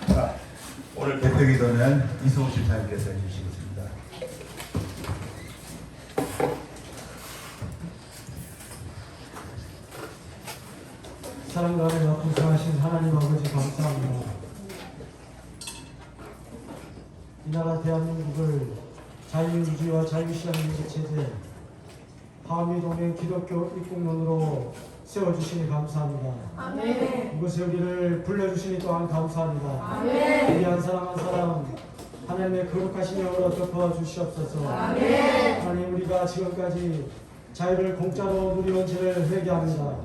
자, 오늘 대표기도는 이승우 집사님께서 해주시겠습니다. 사랑과 은혜가 풍성하신 하나님 아버지 감사합니다. 이 나라 대한민국을 자유주의와 자유시장민주 체제, 한미동맹 기독교 입국론으로 세워주시니 감사합니다. 아멘. 이곳에 우리를 불러주시니 또한 감사합니다. 아멘. 우리 한 사람 한 사람 하나님의 거룩하신 영으로 덮어 주시옵소서. 아멘. 하나님, 우리가 지금까지 자유를 공짜로 누리는 죄를 회개합니다.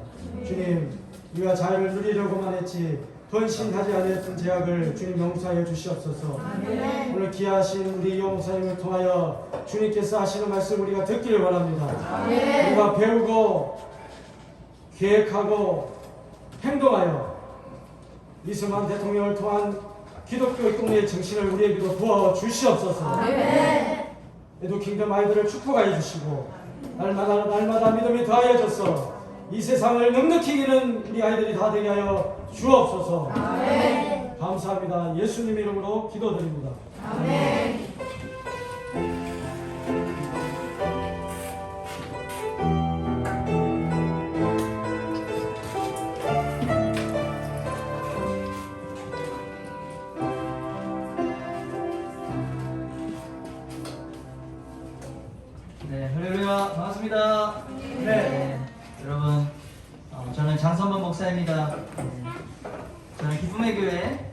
주님, 우리가 자유를 누리려고만 했지 헌신하지 않았던 제약을 주님 용서하여 주시옵소서. 아멘. 오늘 귀하신 우리 이호 목사님을 통하여 주님께서 하시는 말씀 우리가 듣기를 바랍니다. 아멘. 우리가 배우고 계획하고 행동하여 이승만 대통령을 통한 기독교 입국의 정신을 우리에게도 부어 주시옵소서. 아멘. 에듀킹덤 아이들을 축복하여 주시고 날마다 믿음이 더하여져서 이 세상을 넉넉히 이기는 우리 아이들이 다 되게 하여 주옵소서. 아멘. 감사합니다. 예수님 이름으로 기도드립니다. 아멘. 네, 할렐루야, 반갑습니다. 네, 여러분, 저는 장선범 목사입니다. 저는 기쁨의 교회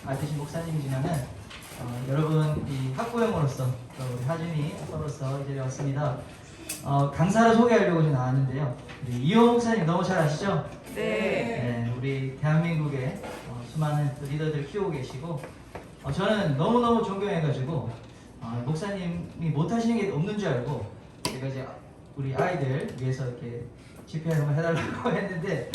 RTC 목사님이지만은 여러분 이 학부형으로서 또 우리 하준이 아빠로서 이 자리에 왔습니다. 강사를 소개하려고 지금 나왔는데요. 우리 이호 목사님 너무 잘 아시죠? 네, 우리 대한민국의 수많은 또 리더들 키우고 계시고 저는 너무너무 존경해가지고 목사님이 못하시는 게 없는 줄 알고 제가 이제 우리 아이들 위해서 이렇게 집회 한번 해달라고 했는데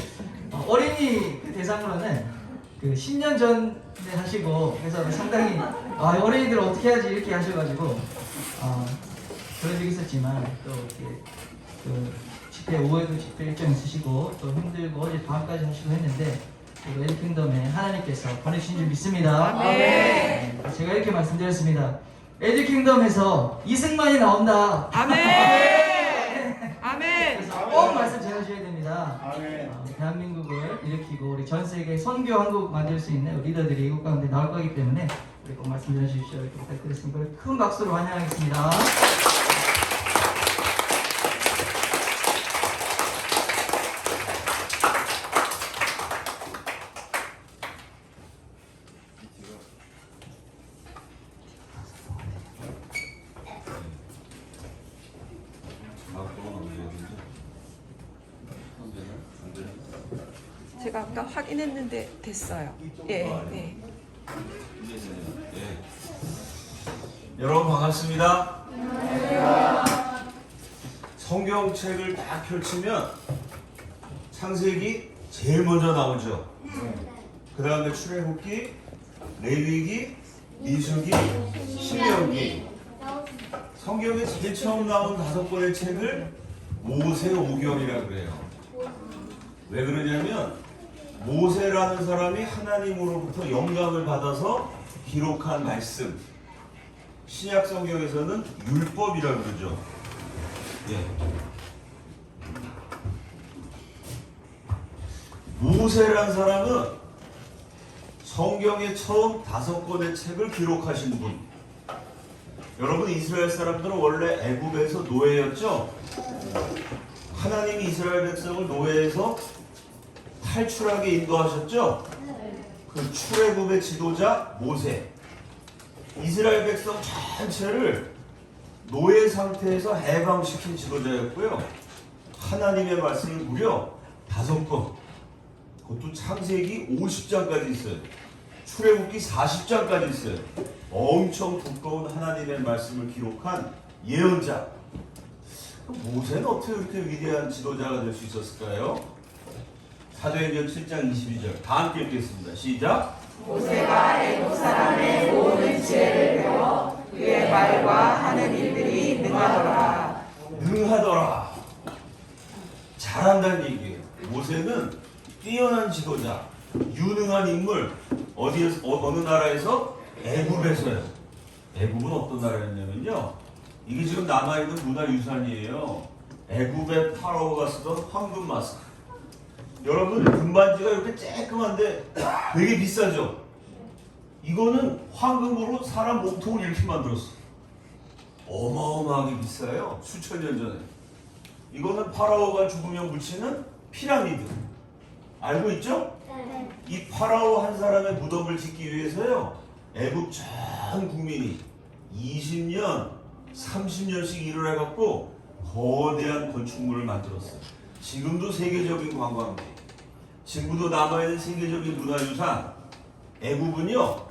어린이 그 대상으로는 그 10년 전에 하시고 그래서 상당히 어린이들 어떻게 해야지 이렇게 하셔가지고 그런 적이 있었지만 또 이렇게 그 집회 오후에도 집회 일정 있으시고 또 힘들고 어제 밤까지 하시고 했는데 그리고 에듀킹덤에 하나님께서 보내주신 줄 믿습니다. 아멘. 제가 이렇게 말씀드렸습니다. 에듀킹덤에서 이승만이 나온다. 아멘. 아멘. 그래서 꼭 말씀 전하셔야 됩니다. 아멘. 대한민국을 일으키고 우리 전 세계 선교 한국 만들 수 있는 리더들이 이국 가운데 나올 거기 때문에 우리 꼭 말씀 전해주십시오. 이렇게 부탁드렸습니다. 큰 박수로 환영하겠습니다. 제가 아까 확인했는데 됐어요. 예, 네. 여러분 반갑습니다. 성경책을 딱 펼치면 창세기 제일 먼저 나오죠. 그 다음에 출애굽기, 레위기, 민수기, 신명기. 성경에 제일 처음 나온 5권의 책을 모세오경이라고 그래요. 왜 그러냐면 모세라는 사람이 하나님으로부터 영감을 받아서 기록한 말씀, 신약 성경에서는 율법이라고 그러죠. 예. 모세라는 사람은 성경의 처음 5권의 책을 기록하신 분. 여러분, 이스라엘 사람들은 원래 애굽에서 노예였죠? 하나님이 이스라엘 백성을 노예에서 탈출하게 인도하셨죠? 그 출애굽의 지도자 모세. 이스라엘 백성 전체를 노예 상태에서 해방시킨 지도자였고요. 하나님의 말씀이 무려 5권. 그것도 창세기 50장까지 있어요. 출애굽기 40장까지 있어요. 엄청 두꺼운 하나님의 말씀을 기록한 예언자. 모세는 어떻게 이렇게 위대한 지도자가 될 수 있었을까요? 사도행전 7장 22절 다 함께 읽겠습니다. 시작. 모세가 애굽 사람의 모든 지혜를 배워 그의 말과 하는 일들이 능하더라. 능하더라. 잘한다는 얘기예요. 모세는 뛰어난 지도자, 유능한 인물, 어디에서 어느 나라에서? 애굽에서요. 애굽은 어떤 나라였냐면요. 이게 지금 남아있는 문화유산이에요. 애굽의 파라오가 쓰던 황금 마스크. 여러분 금반지가 이렇게 쬐끔한데 되게 비싸죠? 이거는 황금으로 사람 몸통을 이렇게 만들었어. 어마어마하게 비싸요. 수천 년 전에. 이거는 파라오가 죽으면 묻히는 피라미드. 알고 있죠? 이 파라오 한 사람의 무덤을 짓기 위해서요. 애굽 전 국민이 20년, 30년씩 일을 해갖고 거대한 건축물을 만들었어요. 지금도 세계적인 관광지, 지금도 남아있는 세계적인 문화유산. 애굽은요,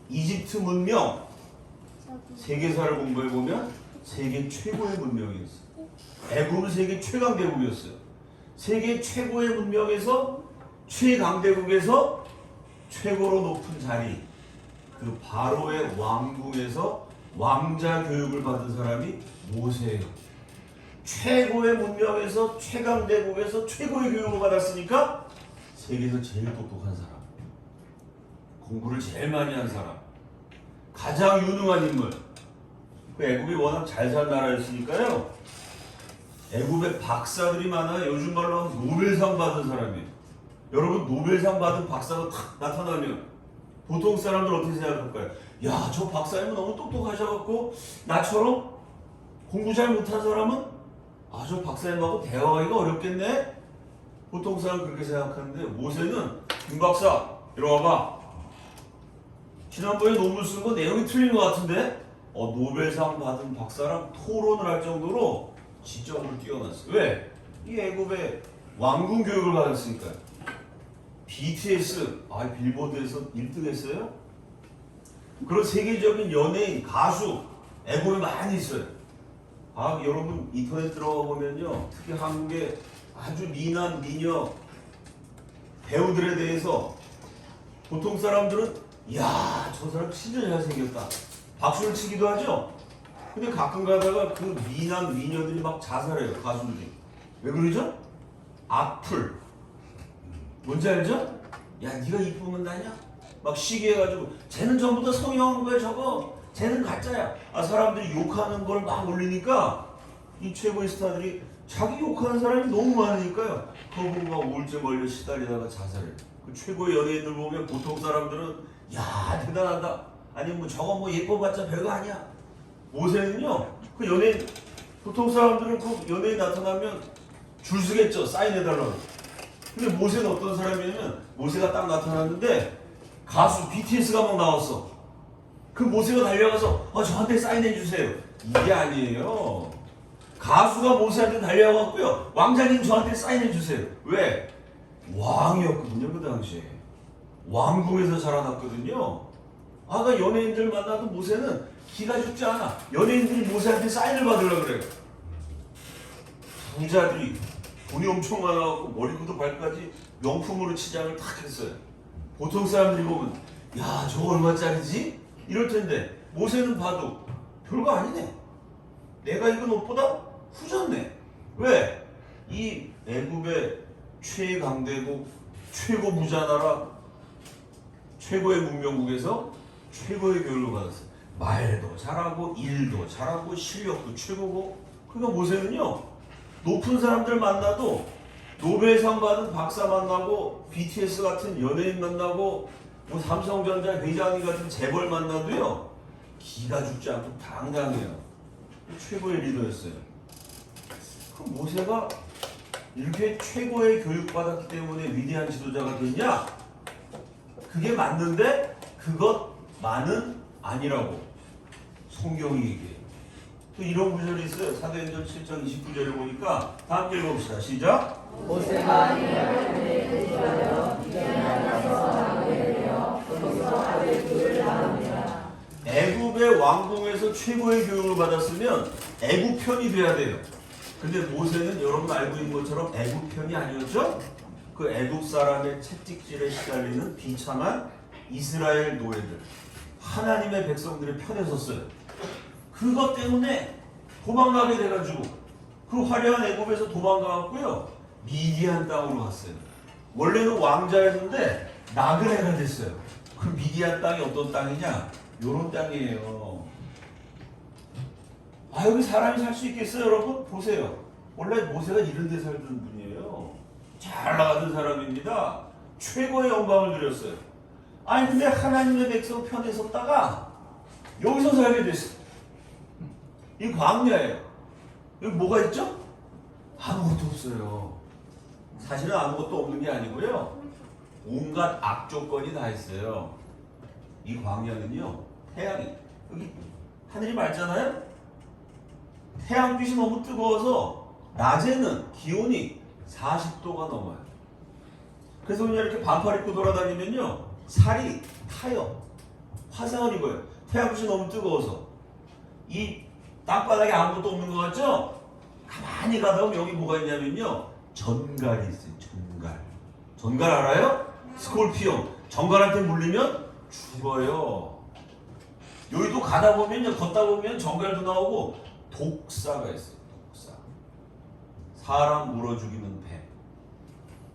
이집트 문명, 세계사를 공부해보면 세계 최고의 문명이었어요. 애굽은 세계 최강대국이었어요. 세계 최고의 문명에서 최강대국에서 최고로 높은 자리, 그 바로의 왕궁에서 왕자 교육을 받은 사람이 모세예요. 최고의 문명에서 최강대국에서 최고의 교육을 받았으니까 세계에서 제일 똑똑한 사람, 공부를 제일 많이 한 사람, 가장 유능한 인물. 그 애굽이 워낙 잘 산 나라였으니까요. 애굽에 박사들이 많아요. 요즘 말로 하면 노벨상 받은 사람이에요. 여러분 노벨상 받은 박사가 탁 나타나면 보통 사람들 어떻게 생각할까요? 야, 저 박사님은 너무 똑똑하셔갖고 나처럼 공부 잘 못한 사람은 저 박사님하고 대화하기가 어렵겠네? 보통 사람은 그렇게 생각하는데 모세는 김 박사 이리 와봐. 지난번에 논문 쓴 거 내용이 틀린 것 같은데? 노벨상 받은 박사랑 토론을 할 정도로 지적으로 뛰어났어요. 왜? 이 애굽의 왕궁 교육을 받았으니까요. BTS, 빌보드에서 1등 했어요? 그런 세계적인 연예인, 가수, 애굽에 많이 있어요. 여러분 인터넷 들어가 보면요. 특히 한국의 아주 미남, 미녀 배우들에 대해서 보통 사람들은 야, 저 사람 진짜 잘생겼다. 박수를 치기도 하죠? 근데 가끔 가다가 그 미남, 미녀들이 막 자살해요, 가수들이. 왜 그러죠? 악플. 뭔지 알죠? 야, 네가 이쁘면 나냐? 막 시기해가지고 쟤는 전부 다 성형한 거야 저거. 쟤는 가짜야. 사람들이 욕하는 걸 막 올리니까 이 최고의 스타들이 자기 욕하는 사람이 너무 많으니까요. 그거 보고 막 우울증 걸려 시달리다가 자살해요. 그 최고의 연예인들 보면 보통 사람들은 야, 대단하다. 아니 뭐 저거 뭐 예뻐봤자 별거 아니야. 모세는요, 그 연예인, 보통 사람들은 그 연예인 나타나면 줄 서겠죠. 사인해달라고. 근데 모세는 어떤 사람이냐면 모세가 딱 나타났는데 가수 BTS가 막 나왔어. 그 모세가 달려가서 저한테 사인해주세요. 이게 아니에요. 가수가 모세한테 달려가고요. 왕자님 저한테 사인해주세요. 왜? 왕이었거든요. 그 당시에. 왕궁에서 자라났거든요. 그 연예인들 만나도 모세는 기가 죽지 않아. 연예인들이 모세한테 사인을 받으려고 그래요. 부자들이 돈이 엄청 많아갖고 머리부터 발까지 명품으로 치장을 탁 했어요. 보통 사람들이 보면 야, 저거 얼마짜리지? 이럴 텐데 모세는 봐도 별거 아니네. 내가 입은 옷보다 후졌네. 왜? 이 애굽의 최강대국, 최고 부자나라, 최고의 문명국에서 최고의 교육을 받았어요. 말도 잘하고 일도 잘하고 실력도 최고고. 그러니까 모세는요, 높은 사람들 만나도 노벨상 받은 박사 만나고 BTS 같은 연예인 만나고 뭐 삼성전자 회장님 같은 재벌 만나도요, 기가 죽지 않고 당당해요. 최고의 리더였어요. 그 모세가 이렇게 최고의 교육받았기 때문에 위대한 지도자가 됐냐? 그게 맞는데 그것만은 아니라고 성경이 얘기해요. 또 이런 구절이 있어요. 사도행전 7장 29절을 보니까 다 함께 읽어봅시다. 시작. 모세가 이르되 주하여 미디안에서 나오게 되어 거기서 아들 둘을 낳으니라. 애굽의 왕궁에서 최고의 교육을 받았으면 애굽 편이 돼야 돼요. 근데 모세는 여러분 알고 있는 것처럼 애굽 편이 아니었죠? 그 애굽 사람의 채찍질에 시달리는 비참한 이스라엘 노예들, 하나님의 백성들의 편에 섰어요. 그것 때문에 도망가게 돼가지고 그 화려한 애굽에서 도망가갖고요, 미디안 땅으로 갔어요. 원래는 왕자였는데 나그네가 됐어요. 그 미디안 땅이 어떤 땅이냐? 요런 땅이에요. 아, 여기 사람이 살 수 있겠어요, 여러분? 보세요. 원래 모세가 이런 데 살던 분이에요. 잘 나가던 사람입니다. 최고의 영광을 누렸어요. 아니, 근데 하나님의 백성 편에 섰다가 여기서 살게 됐어요. 이 광야예요. 여기 뭐가 있죠? 아무것도 없어요. 사실은 아무것도 없는 게 아니고요. 온갖 악조건이 다 있어요. 이 광야는요, 태양이, 여기 하늘이 맑잖아요? 태양빛이 너무 뜨거워서 낮에는 기온이 40도가 넘어요. 그래서 그냥 이렇게 반팔 입고 돌아다니면요, 살이 타요. 화상을 입어요. 태양빛이 너무 뜨거워서. 이 땅바닥에 아무것도 없는 것 같죠? 가만히 가다 보면 여기 뭐가 있냐면요, 전갈이 있어요. 전갈. 전갈 알아요? 스콜피온. 전갈한테 물리면 죽어요. 여기 또 가다 보면요, 걷다 보면 전갈도 나오고 독사가 있어요. 독사. 사람 물어 죽이는 뱀.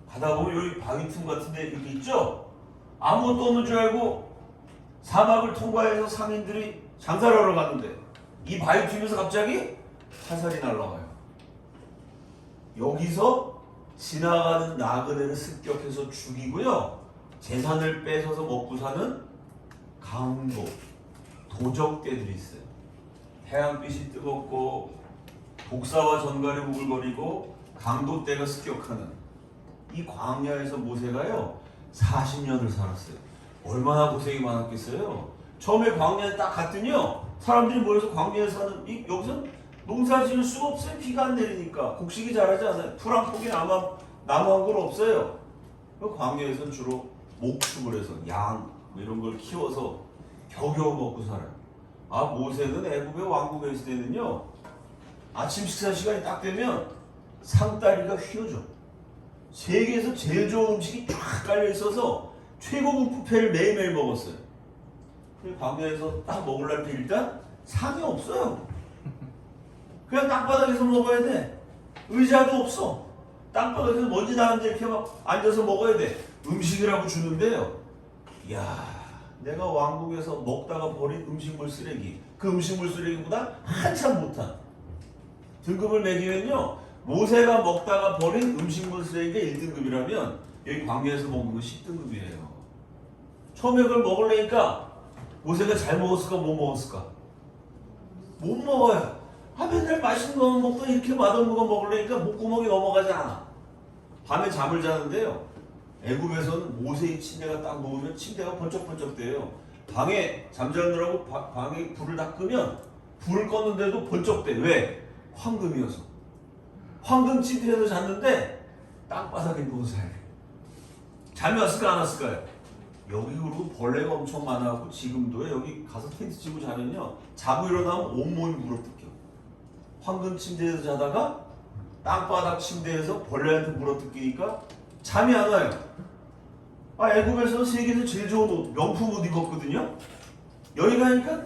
가다 보면 여기 바위 틈 같은 데 이렇게 있죠? 아무것도 없는 줄 알고 사막을 통과해서 상인들이 장사를 하러 갔는데 이 바위 틈에서 갑자기 화살이 날아와요. 여기서 지나가는 나그네를 습격해서 죽이고요. 재산을 뺏어서 먹고 사는 강도, 도적대들이 있어요. 태양빛이 뜨겁고 독사와 전갈이 우글거리고 강도떼가 습격하는 이 광야에서 모세가요 40년을 살았어요. 얼마나 고생이 많았겠어요. 처음에 광야에 딱 갔더니요 사람들이 모여서 광야에 사는 여기서 농사 지을 수가 없어요. 비가 안 내리니까 곡식이 자라지 않아요. 풀 한 폭이 나무 한 걸 없어요. 그 광야에서는 주로 목축을 해서 양 이런 걸 키워서 겨우겨우 먹고 살아요. 아, 모세는 애굽의 왕국에 있을 때는요 아침 식사 시간이 딱 되면 상다리가 휘어져. 세계에서 제일 좋은 음식이 쫙 깔려 있어서 최고급 뷔페를 매일매일 먹었어요. 광야에서 딱 먹으려면 일단 상이 없어요. 그냥 땅바닥에서 먹어야 돼. 의자도 없어. 땅바닥에서 먼지 나는데 이렇게 막 앉아서 먹어야 돼. 음식이라고 주는데요. 이야, 내가 왕국에서 먹다가 버린 음식물 쓰레기, 그 음식물 쓰레기보다 한참 못한 등급을 매기면요 모세가 먹다가 버린 음식물 쓰레기가 1등급이라면 여기 광야에서 먹는 건 10등급이에요. 처음에 그걸 먹으려니까 모세가 잘 먹었을까 못 먹었을까? 못 먹어요. 아, 맨날 맛있는 거 먹더니 이렇게 맛없는 거 먹으려니까 목구멍이 넘어가잖아. 밤에 잠을 자는데요 애굽에서는 모세의 침대가 딱 놓으면 침대가 번쩍번쩍 대요. 방에 잠자느라고 방에 불을 다 끄면 불을 껐는데도 번쩍 대. 왜? 황금이어서. 황금 침대에서 잤는데 땅바닥에 누워서 자요. 잠이 왔을까 안 왔을까요? 여기 그리고 벌레가 엄청 많아갖고 지금도 여기 가서 텐트 치고 자면요 자고 일어나면 온몸이 물어뜯겨. 황금 침대에서 자다가 땅바닥 침대에서 벌레한테 물어뜯기니까 잠이 안 와요. 아, 애굽에서 세계에서 제일 좋은 옷, 명품 옷 입었거든요. 여기 가니까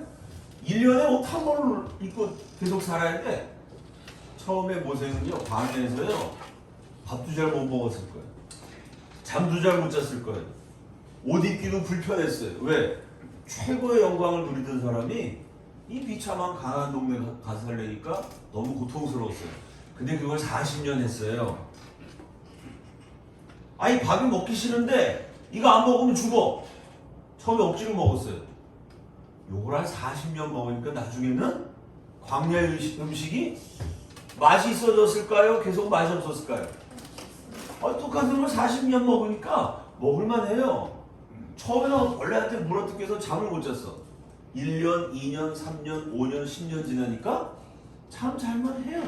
1년에 옷 한 벌을 입고 계속 살아야 돼. 처음에 모세는요 광야에서요 밥도 잘 못 먹었을 거예요. 잠도 잘 못 잤을 거예요. 옷 입기도 불편했어요. 왜? 최고의 영광을 누리던 사람이 이 비참한 가난한 동네 가서 살려니까 너무 고통스러웠어요. 근데 그걸 40년 했어요. 아니, 밥이 먹기 싫은데 이거 안 먹으면 죽어. 처음에 억지로 먹었어요. 요걸 한 40년 먹으니까 나중에는 광야의 음식이 맛이 있어졌을까요? 계속 맛이 없었을까요? 똑같은 걸 40년 먹으니까 먹을만해요. 처음에는 벌레한테 물어뜯겨서 잠을 못 잤어. 1년, 2년, 3년, 5년, 10년 지나니까 참 잘만해요.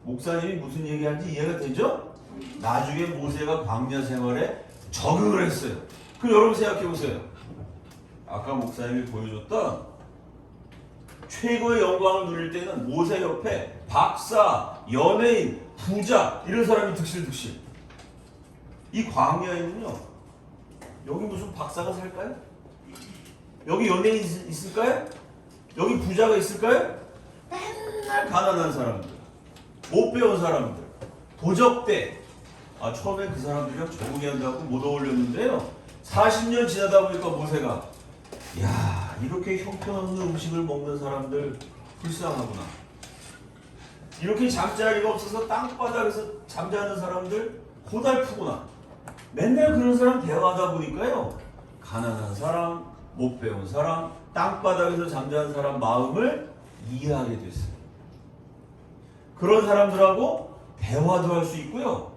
목사님이 무슨 얘기하는지 이해가 되죠? 나중에 모세가 광야 생활에 적응을 했어요. 그럼 여러분 생각해 보세요. 아까 목사님이 보여줬던 최고의 영광을 누릴 때는 모세 옆에 박사, 연예인, 부자 이런 사람이 득실득실. 이 광야에는요 여기 무슨 박사가 살까요? 여기 연예인 있을까요? 여기 부자가 있을까요? 맨날 가난한 사람들, 못 배운 사람들, 도적대, 처음에 그 사람들이랑 적응이 안 되고 못 어울렸는데요. 40년 지나다 보니까 모세가 야, 이렇게 형편없는 음식을 먹는 사람들 불쌍하구나. 이렇게 잠자리가 없어서 땅바닥에서 잠자는 사람들 고달프구나. 맨날 그런 사람 대화하다 보니까요. 가난한 사람, 못 배운 사람, 땅바닥에서 잠자는 사람 마음을 이해하게 됐어요. 그런 사람들하고 대화도 할 수 있고요.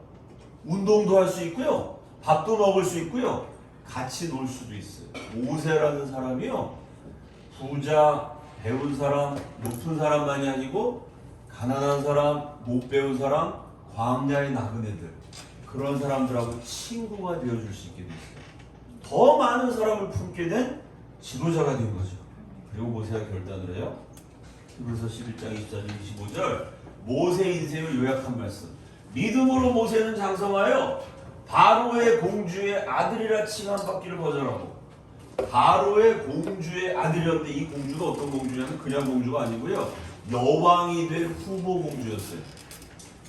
운동도 할 수 있고요. 밥도 먹을 수 있고요. 같이 놀 수도 있어요. 모세라는 사람이요. 부자, 배운 사람, 높은 사람만이 아니고 가난한 사람, 못 배운 사람, 광야의 나그네들 그런 사람들하고 친구가 되어줄 수 있게 됐어요. 더 많은 사람을 품게 된 지도자가 된 거죠. 그리고 모세가 결단을 해요. 히브리서 11장 24절 25절 모세 인생을 요약한 말씀. 믿음으로 모세는 장성하여 바로의 공주의 아들이라 칭함 받기를 거절하고 바로의 공주의 아들이었는데 이 공주가 어떤 공주냐면 그냥 공주가 아니고요. 여왕이 될 후보 공주였어요.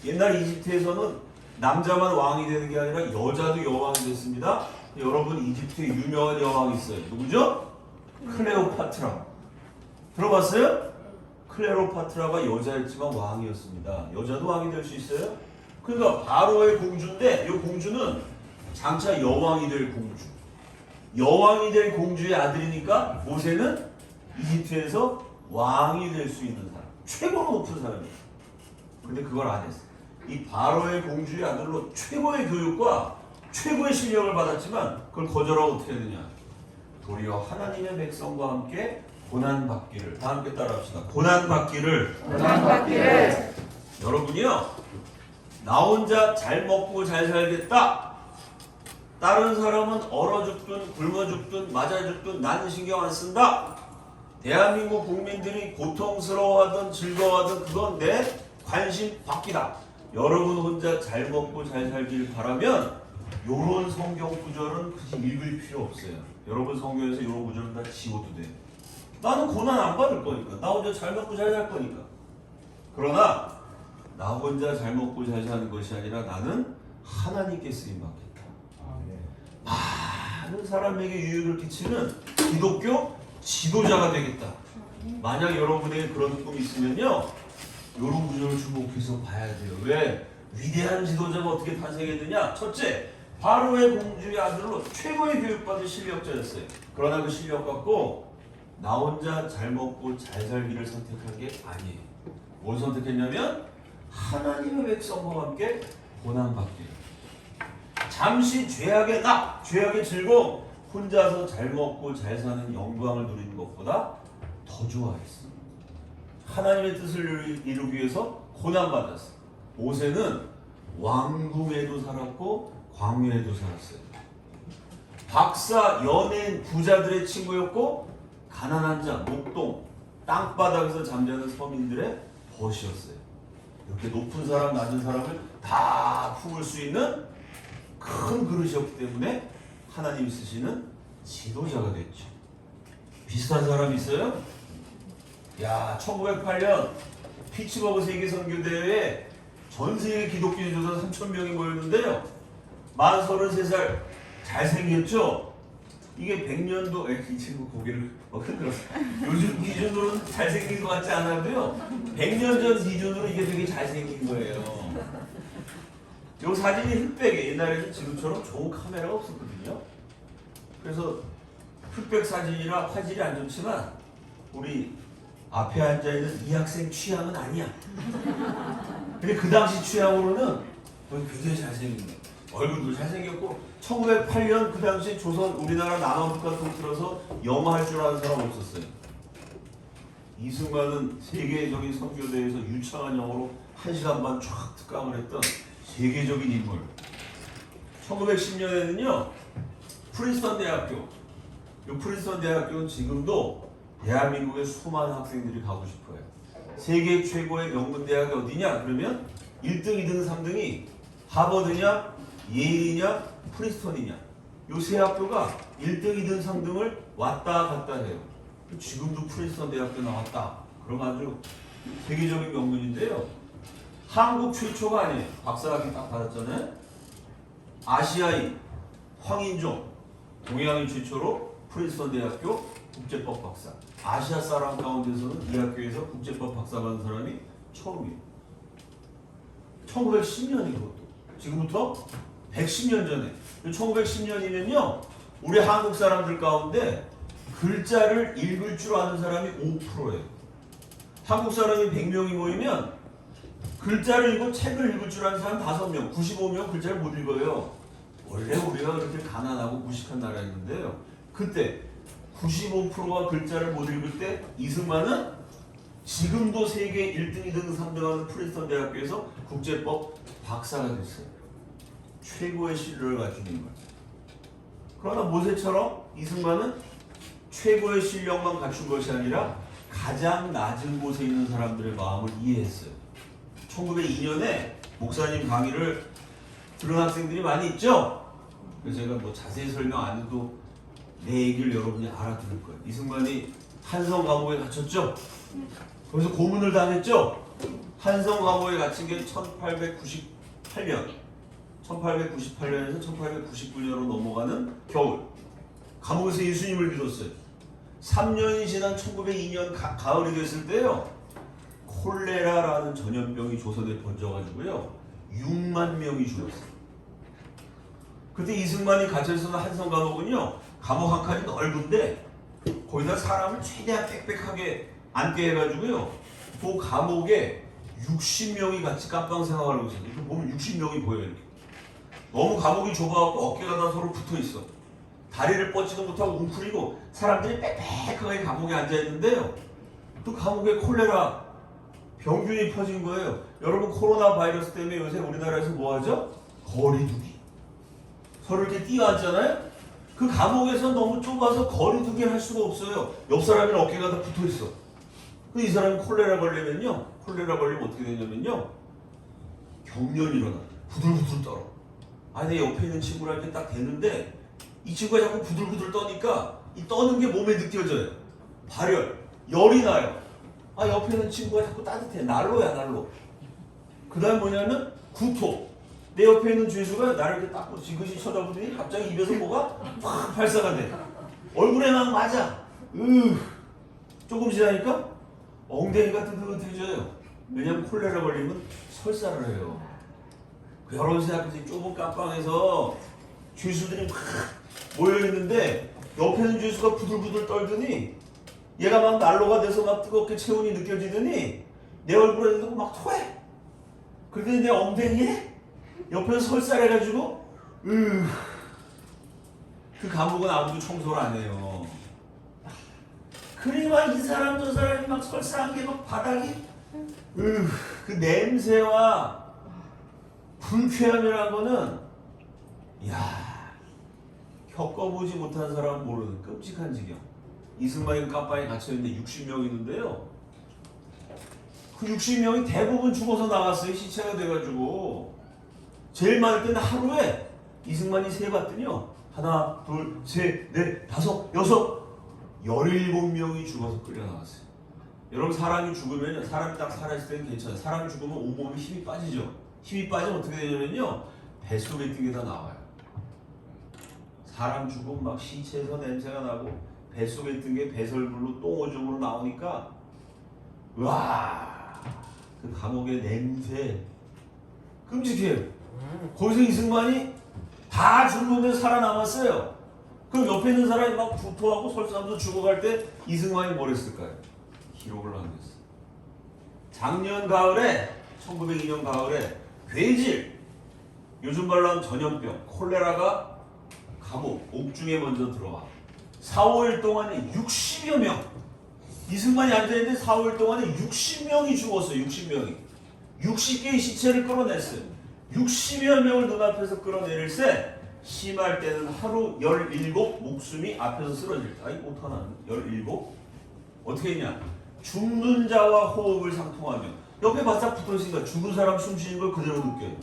옛날 이집트에서는 남자만 왕이 되는 게 아니라 여자도 여왕이 됐습니다. 여러분 이집트에 유명한 여왕이 있어요. 누구죠? 클레오파트라. 들어봤어요? 클레오파트라가 여자였지만 왕이었습니다. 여자도 왕이 될 수 있어요? 그러니까 바로의 공주인데 이 공주는 장차 여왕이 될 공주. 여왕이 될 공주의 아들이니까 모세는 이집트에서 왕이 될 수 있는 사람. 최고로 높은 사람이에요. 근데 그걸 안 했어요. 이 바로의 공주의 아들로 최고의 교육과 최고의 실력을 받았지만 그걸 거절하고 어떻게 해야 되냐. 도리어 하나님의 백성과 함께 고난받기를. 다 함께 따라합시다. 고난받기를. 여러분이요. 나 혼자 잘 먹고 잘 살겠다. 다른 사람은 얼어 죽든 굶어 죽든 맞아 죽든 나는 신경 안 쓴다. 대한민국 국민들이 고통스러워하든 즐거워하든 그건 내 관심 밖이다. 여러분 혼자 잘 먹고 잘 살길 바라면 요런 성경 구절은 굳이 읽을 필요 없어요. 여러분 성경에서 요런 구절은 다 지워도 돼. 나는 고난 안 받을 거니까. 나 혼자 잘 먹고 잘 살 거니까. 그러나 나 혼자 잘 먹고 잘 사는 것이 아니라 나는 하나님께 쓰임 받겠다. 많은 사람에게 유익을 끼치는 기독교 지도자가 되겠다. 만약 여러분에게 그런 꿈이 있으면요. 이런 구절을 주목해서 봐야 돼요. 왜? 위대한 지도자가 어떻게 탄생했느냐? 첫째, 바로의 공주의 아들로 최고의 교육받은 실력자였어요. 그러나 그 실력 갖고 나 혼자 잘 먹고 잘 살기를 선택한 게 아니에요. 뭘 선택했냐면 하나님의 백성과 함께 고난받기. 잠시 죄악의 낙, 죄악의 즐거움, 혼자서 잘 먹고 잘 사는 영광을 누리는 것보다 더 좋아했어. 하나님의 뜻을 이루기 위해서 고난받았어. 모세는 왕궁에도 살았고 광야에도 살았어요. 박사, 연예인, 부자들의 친구였고 가난한 자, 목동, 땅바닥에서 잠자는 서민들의 벗이었어요. 이렇게 높은 사람, 낮은 사람을 다 품을 수 있는 큰 그릇이었기 때문에 하나님이 쓰시는 지도자가 됐죠. 비슷한 사람이 있어요? 야, 1908년 피츠버그 세계선교대회에 전 세계 기독교 지도자 3,000명이 모였는데요. 만 33살 잘생겼죠? 이게 100년도, 이 친구 고개를 흔들었어요. 요즘 기준으로는 잘생긴 것 같지 않아도요. 100년 전 기준으로 이게 되게 잘생긴 거예요. 이 사진이 흑백에 옛날에는 지금처럼 좋은 카메라가 없었거든요. 그래서 흑백 사진이라 화질이 안 좋지만 우리 앞에 앉아있는 이 학생 취향은 아니야. 근데 그 당시 취향으로는 굉장히 잘생긴 거예요. 얼굴도 잘생겼고 1908년 그 당시 조선 우리나라 남아북한 통틀어서 영어 할 줄 아는 사람 없었어요. 이승만은 세계적인 선교대회에서 유창한 영어로 1시간 반 쫙 특강을 했던 세계적인 인물. 1910년에는요 프린스턴 대학교. 이 프린스턴 대학교는 지금도 대한민국의 수많은 학생들이 가고 싶어요. 세계 최고의 명문 대학이 어디냐? 그러면 1등, 2등, 3등이 하버드냐, 예일이냐, 프린스턴이냐. 이 세 학교가 1등, 2등, 3등을 왔다 갔다 해요. 지금도 프린스턴 대학교 나왔다. 그럼 아주 세계적인 명문인데요. 한국 최초가 아니에요. 박사학위 딱 받았잖아요. 아시아인 황인종, 동양인 최초로 프린스턴 대학교 국제법 박사. 아시아 사람 가운데서는 이 학교에서 국제법 박사 받은 사람이 처음이에요. 1910년이 그것도. 지금부터 110년 전에. 1910년이면요. 우리 한국 사람들 가운데 글자를 읽을 줄 아는 사람이 5%예요. 한국 사람이 100명이 모이면 글자를 읽고 책을 읽을 줄 아는 사람 5명, 95명 글자를 못 읽어요. 원래 우리가 그렇게 가난하고 무식한 나라였는데요. 그때 95%가 글자를 못 읽을 때 이승만은 지금도 세계 1등, 2등, 3등 하는 프린스턴 대학교에서 국제법 박사가 됐어요. 최고의 신뢰를 갖춘 인물. 그러나 모세처럼 이승만은 최고의 실력만 갖춘 것이 아니라 가장 낮은 곳에 있는 사람들의 마음을 이해했어요. 1902년에 목사님 강의를 들은 학생들이 많이 있죠? 그래서 제가 뭐 자세히 설명 안 해도 내 얘기를 여러분이 알아들을 거예요. 이승만이 한성 감옥에 갇혔죠? 거기서 고문을 당했죠? 한성 감옥에 갇힌 게 1898년. 1898년에서 1899년으로 넘어가는 겨울. 감옥에서 예수님을 믿었어요. 3년이 지난 1902년 가을이 됐을 때요. 콜레라라는 전염병이 조선에 번져가지고요. 6만 명이 죽었어요. 그때 이승만이 갇혀있었던 한성 감옥은요. 감옥 한 칸이 넓은데 거기다 사람을 최대한 빽빽하게 앉게 해가지고요. 그 감옥에 60명이 같이 깜빵 생활을 하고 있어요. 이렇게 보면 60명이 보여요. 이렇게. 너무 감옥이 좁아갖고 어깨가 다 서로 붙어있어. 다리를 뻗지도 못하고 웅크리고 사람들이 빽빽하게 감옥에 앉아있는데요. 또 감옥에 콜레라 병균이 퍼진 거예요. 여러분 코로나 바이러스 때문에 요새 우리나라에서 뭐하죠? 거리두기. 서로 이렇게 뛰어앉잖아요. 그 감옥에서 너무 좁아서 거리두기 할 수가 없어요. 옆 사람이랑 어깨가 다 붙어있어. 이 사람이 콜레라 걸리면요. 콜레라 걸리면 어떻게 되냐면요. 경련이 일어나. 부들부들 떨어. 아니 내 옆에 있는 친구랑 이렇게 딱 대는데 이 친구가 자꾸 부들부들 떠니까 이 떠는 게 몸에 느껴져요. 발열, 열이 나요. 아 옆에 있는 친구가 자꾸 따뜻해. 난로야 난로. 그 다음 뭐냐면 구토. 내 옆에 있는 죄수가 나를 이렇게 딱 지그시 쳐다보더니 갑자기 입에서 뭐가 확 발사가 돼. 얼굴에 막 맞아. 조금 지나니까 엉덩이가 뜨뜻해져요. 왜냐면 콜레라 걸리면 설사를 해요. 여러분 생각해서 좁은 깜빵에서 죄수들이 막 모여있는데 옆에 있는 죄수가 부들부들 떨더니 얘가 막 난로가 돼서 막 뜨겁게 체온이 느껴지더니 내 얼굴에 대고 막 토해. 그러더니 내 엉덩이에 옆에서 설사를 해가지고 그 감옥은 아무도 청소를 안 해요. 그러니 막 이 사람 저 사람이 막 설사한 게 막 바닥이 그 냄새와 불쾌함이라는 거는 이야 겪어보지 못한 사람은 모르는 끔찍한 지경. 이승만이 깜빵에 갇혀있는데 60명 있는데요. 그 60명이 대부분 죽어서 나갔어요. 시체가 돼가지고. 제일 많을 때는 하루에 이승만이 세봤더니요. 하나, 둘, 셋, 넷, 다섯, 여섯 17명이 죽어서 끌려 나갔어요. 여러분 사람이 죽으면 사람이 딱 살아있을 때는 괜찮아요. 사람이 죽으면 온몸에 힘이 빠지죠. 힘이 빠지면 어떻게 되냐면요. 뱃속에 있던 게 다 나와요. 사람 죽으면 막 시체에서 냄새가 나고 뱃속에 있던 게 배설물로 똥오줌으로 나오니까 와, 그 감옥의 냄새 끔찍해요. 거기서 이승만이 다 죽는데 살아남았어요. 그럼 옆에 있는 사람이 막 구토하고 설사하면서 죽어갈 때 이승만이 뭘 했을까요? 기록을 남겼어요. 작년 가을에 1902년 가을에 괴질, 요즘 말로 하면 전염병, 콜레라가 감옥, 옥중에 먼저 들어와. 4, 5일 동안에 60여 명. 이승만이 앉아있는데 4, 5일 동안에 60명이 죽었어요. 60명이. 60개의 시체를 끌어냈어요. 60여 명을 눈앞에서 끌어내릴 때 심할 때는 하루 17 목숨이 앞에서 쓰러질 때. 아이 못하나 17? 어떻게 했냐. 죽는 자와 호흡을 상통하며 옆에 바싹 붙어있으니까 죽은 사람 숨 쉬는 걸 그대로 느껴요.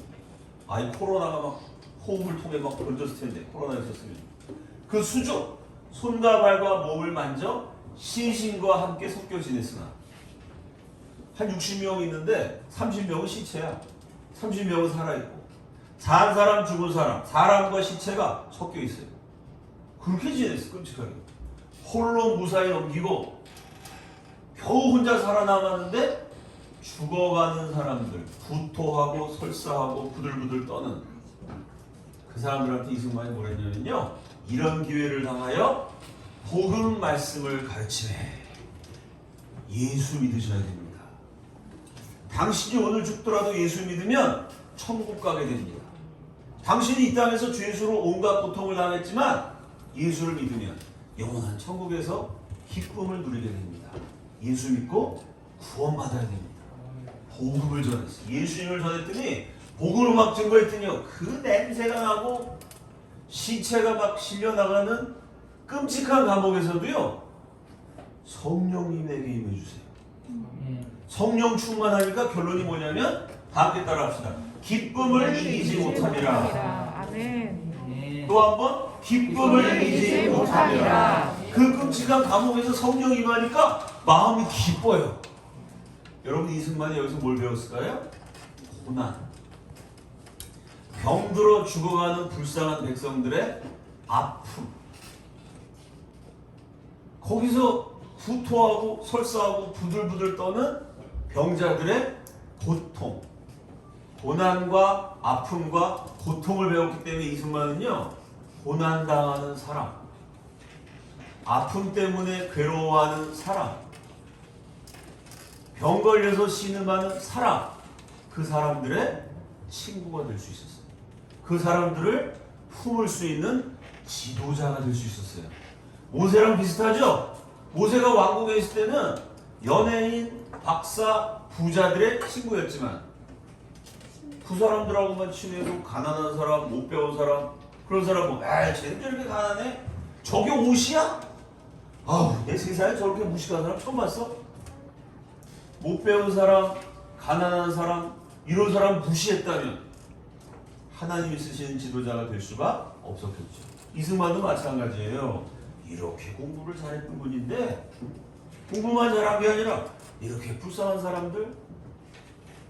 아이 코로나가 막 호흡을 통해 막 번졌을 텐데 코로나 있었으면 그 수조 손과 발과 몸을 만져 시신과 함께 섞여 지냈으나 한 60명 있는데 30명은 시체야. 30명은 살아있고 산 사람 죽은 사람, 사람과 시체가 섞여 있어요. 그렇게 지냈어. 끔찍하게. 홀로 무사히 넘기고 겨우 혼자 살아남았는데 죽어가는 사람들, 구토하고 설사하고 부들부들 떠는 그 사람들한테 이승만이 뭐랬냐면요, 이런 기회를 당하여 복음 말씀을 가르치네. 예수 믿으셔야 됩니다. 당신이 오늘 죽더라도 예수 믿으면 천국 가게 됩니다. 당신이 이 땅에서 주 예수로 온갖 고통을 당했지만 예수를 믿으면 영원한 천국에서 기쁨을 누리게 됩니다. 예수 믿고 구원받아야 됩니다. 복음을 전했어요. 예수님을 전했더니 복음으로 막 증거했더니요, 그 냄새가 나고 시체가 막 실려나가는 끔찍한 감옥에서도요, 성령님에게 임해주세요. 성령 충만하니까 결론이 뭐냐면 다 함께 따라합시다. 기쁨을 이기지 못함이라. 아멘. 또 한 번, 기쁨을 이기지 못함이라. 그 끔찍한 감옥에서 성령 임하니까 마음이 기뻐요. 여러분, 이승만이 여기서 뭘 배웠을까요? 고난. 병들어 죽어가는 불쌍한 백성들의 아픔. 거기서 구토하고 설사하고 부들부들 떠는 병자들의 고통. 고난과 아픔과 고통을 배웠기 때문에 이승만은요, 고난당하는 사람, 아픔 때문에 괴로워하는 사람, 병 걸려서 신음하는 사람, 그 사람들의 친구가 될 수 있었어요. 그 사람들을 품을 수 있는 지도자가 될 수 있었어요. 모세랑 비슷하죠? 모세가 왕국에 있을 때는 연예인, 박사, 부자들의 친구였지만 그 사람들하고만 친해도 가난한 사람, 못 배운 사람, 그런 사람 보면 쟤는 저렇게 가난해? 저게 옷이야? 아우, 내 세상에 저렇게 무식한 사람 처음 봤어? 못 배운 사람, 가난한 사람, 이런 사람 무시했다면 하나님이 쓰시는 지도자가 될 수가 없었겠죠. 이승만도 마찬가지예요. 이렇게 공부를 잘했던 분인데 공부만 잘한 게 아니라 이렇게 불쌍한 사람들,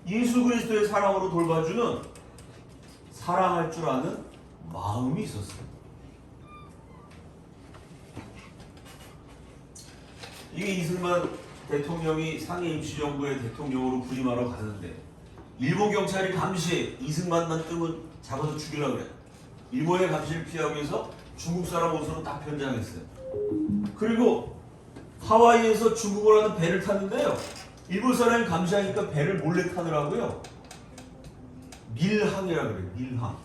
예수 그리스도의 사랑으로 돌봐주는, 사랑할 줄 아는 마음이 있었어요. 이게 이승만 대통령이 상해 임시정부의 대통령으로 부임하러 가는데 일본 경찰이 감시해. 이승만만 뜨면 잡아서 죽이려고 그래. 일본의 감시를 피하기 위해서 중국 사람 옷으로 딱 변장했어요. 그리고 하와이에서 중국을 하는 배를 탔는데요, 일본 사람이 감시하니까 배를 몰래 타더라고요. 밀항이라 그래요. 밀항.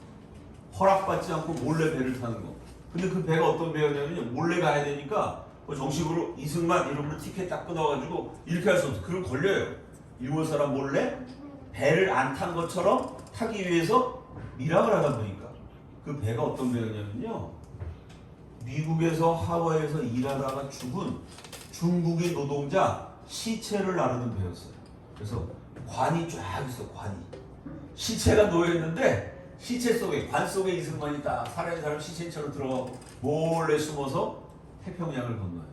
허락받지 않고 몰래 배를 타는 거. 근데 그 배가 어떤 배였냐면요, 몰래 가야 되니까 정식으로 이승만 이름으로 티켓 딱 끊어가지고 이렇게 할 수 없어. 그럼 걸려요. 일본 사람 몰래 배를 안 탄 것처럼 타기 위해서 밀항을 하다 보니까 그 배가 어떤 배였냐면요, 미국에서 하와이에서 일하다가 죽은 중국인 노동자 시체를 나르는 배였어요. 그래서 관이 쫙 있어. 관이 시체가 놓여있는데 시체 속에, 관 속에 이승만이 딱 살아있는 사람 시체처럼 들어가고 몰래 숨어서 태평양을 건너요.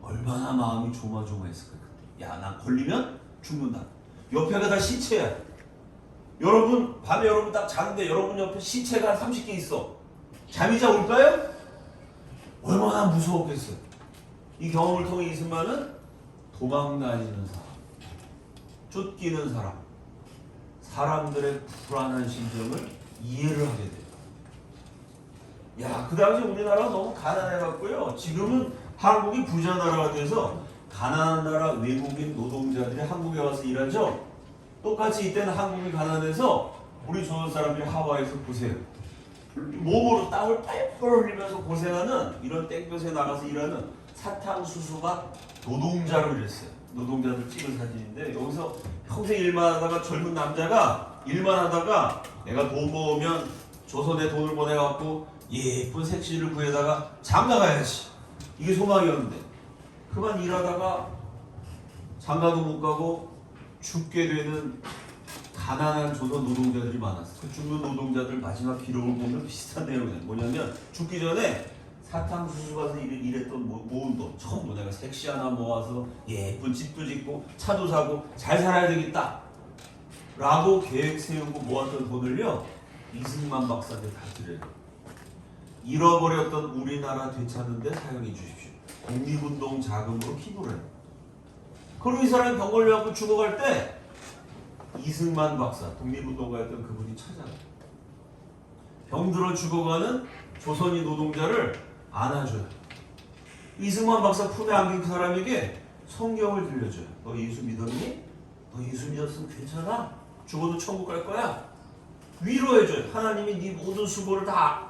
얼마나 마음이 조마조마했을까. 야, 나 걸리면 죽는다. 옆에가 다 시체야. 여러분, 밤에 여러분 딱 자는데 여러분 옆에 시체가 한 30개 있어. 잠이 자 올까요? 얼마나 무서웠겠어요. 이 경험을 통해 이승만은 도망다니는 사람, 쫓기는 사람, 사람들의 불안한 심정을 이해를 하게 돼요. 야, 그 당시 우리나라가 너무 가난해갖고요, 지금은 한국이 부자 나라가 돼서 가난한 나라 외국인 노동자들이 한국에 와서 일하죠. 똑같이 이때는 한국이 가난해서 우리 조선 사람들이 하와이에서 고생, 몸으로 땀을 뻘뻘 흘리면서 고생하는 이런 땡볕에 나가서 일하는 사탕수수가 노동자로 일했어요. 노동자들 찍은 사진인데, 여기서 평생 일만 하다가 젊은 남자가 일만 하다가 내가 돈 모으면 조선에 돈을 보내갖고 예쁜 색시를 구해다가 장가 가야지, 이게 소망이었는데 그만 일하다가 장가도 못 가고 죽게 되는 가난한 조선 노동자들이 많았어요. 그 죽는 노동자들 마지막 기록을 보면 비슷한 내용이에요. 뭐냐면 죽기 전에 사탕수수 가서 일했던 모은 돈 전부 내가 색시 하나 모아서 예쁜 집도 짓고 차도 사고 잘 살아야 되겠다 라고 계획 세우고 모았던 돈을요, 이승만 박사한테 다 드려요. 잃어버렸던 우리나라 되찾는데 사용해 주십시오. 독립운동 자금으로 기부를 해요. 그리고 이 사람이 병 걸려갖고 죽어갈 때 이승만 박사, 독립운동가였던 그분이 찾아가요. 병들어 죽어가는 조선인 노동자를 안아줘요. 이승만 박사 품에 안긴 그 사람에게 성경을 들려줘요. 너 예수 믿었니? 너 예수 믿었으면 괜찮아? 죽어도 천국 갈 거야? 위로해줘요. 하나님이 네 모든 수고를 다